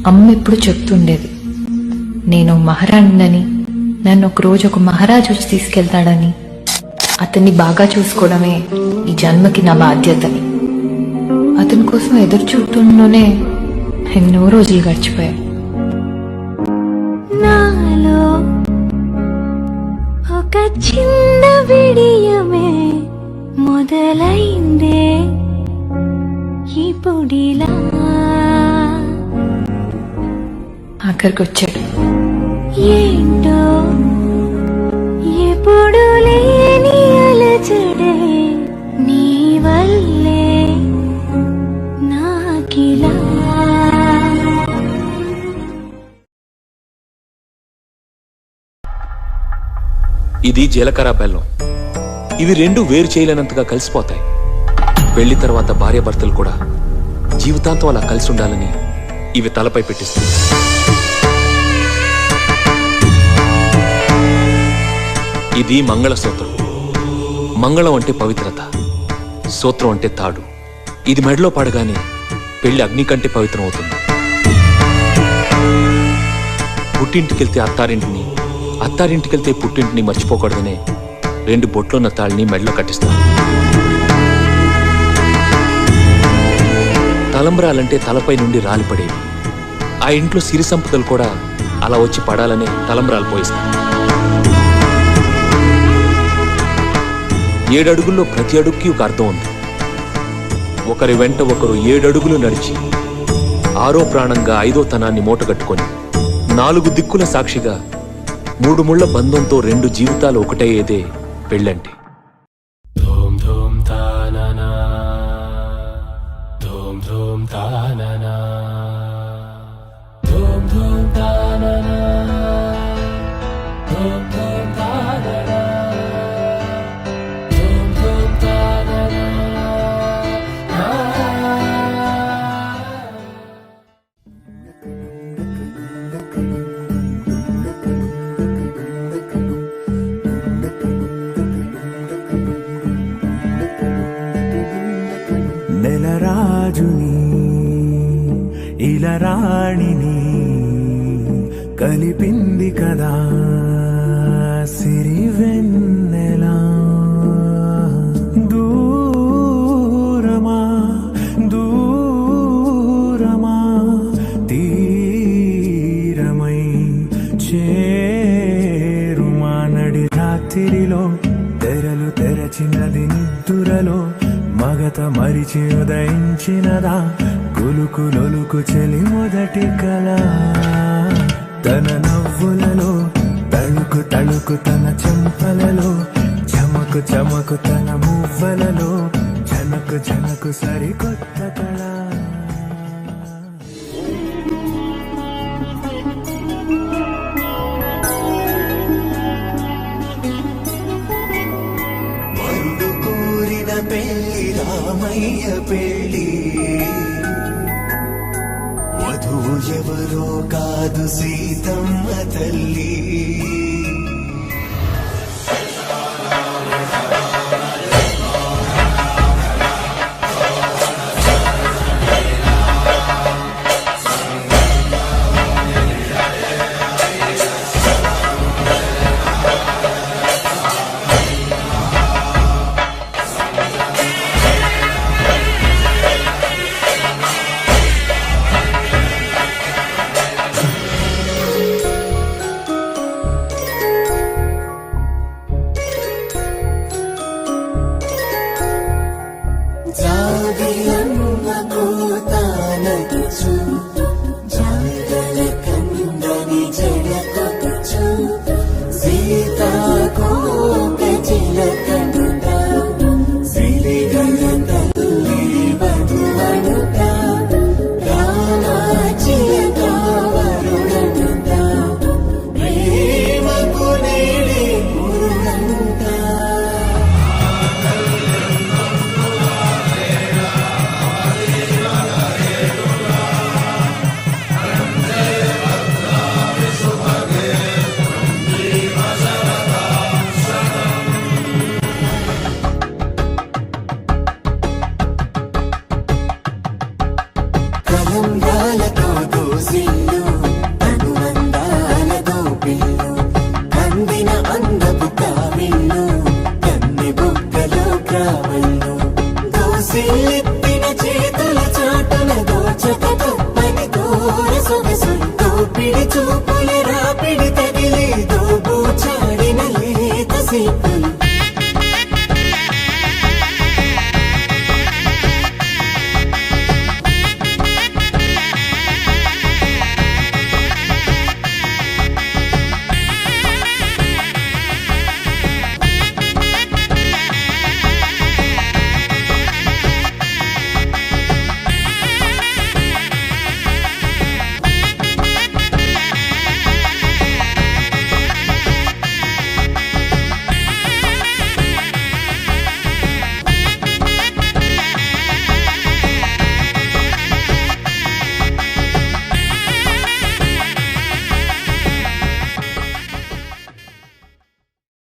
అమ్మ ఎప్పుడు చెప్తుండేది, నేను మహారాణినని, నన్ను ఒకరోజు ఒక మహారాజు వచ్చి తీసుకెళ్తాడని, అతన్ని బాగా చూసుకోవడమే ఈ జన్మకి నా బాధ్యతని. అతని కోసం ఎదురు చూడటంలోనే ఎన్నో రోజులు గడిచిపోయాయి. నాలో ఒక చిన్న విడియమే మొదలైందే ఇప్పుడిలా. ఆఖరికి వచ్చాడు. ఏంటో ఎప్పుడు లేని అలచడే నీ వల్లే నాకిలా. ఇది జీలకర్ర బెల్లం. ఇవి రెండు వేరు చేయలేనంతగా కలిసిపోతాయి. పెళ్లి తర్వాత భార్యాభర్తలు కూడా జీవితాంతం అలా కలిసి ఉండాలని ఇవి తలపై పెట్టిస్తుంది. ఇది మంగళసూత్రం. మంగళం అంటే పవిత్రత, సూత్రం అంటే తాడు. ఇది మెడలో పడగానే పెళ్లి అగ్ని కంటే పవిత్రం అవుతుంది. పుట్టింటికెళ్తే అత్తారింటిని, అత్తారింటికెళ్తే పుట్టింటిని మర్చిపోకూడదనే 2 బొట్లున్న తాళ్ళని మెడలో కట్టిస్తారు. తలంబ్రాలంటే తలపై నుండి రాలిపడేవి. ఆ ఇంట్లో సిరి సంపదలు కూడా అలా వచ్చి పడాలనే తలంబ్రాలు పోయిస్తారు. 7 అడుగుల్లో ప్రతి అడుగుకి ఒక అర్థం ఉంది. ఒకరి వెంట ఒకరు 7 అడుగులు నడిచి 6వ ప్రాణంగా 5వ తనాన్ని మూటగట్టుకొని 4 దిక్కుల సాక్షిగా 3 ముళ్ల బంధంతో 2 జీవితాలు ఒకటయ్యేదే పెళ్ళంటే. నెలరాజుని ఇలరాణిని కలిపింది కదా సిరివెన్నెలా. దూరమా దూరమా తీరమై చేరుమా. నడి రాత్రిలో తెరలు తెరచినది నిద్దురలో మగత మరిచి ఉదయించినదా కులుకు లొలుకు చెలి మొదటి కళ. తన నవ్వులలో తళుకు తళుకు తన చెంపలలో చమకు చమకు తన మువ్వలలో జనకు జనకు సరికొత్త కళ. పెళ్లి రామయ్య పెళ్లి, వధువు ఎవరో కాదు సీతమ్మ తల్లి. రోజెన్నో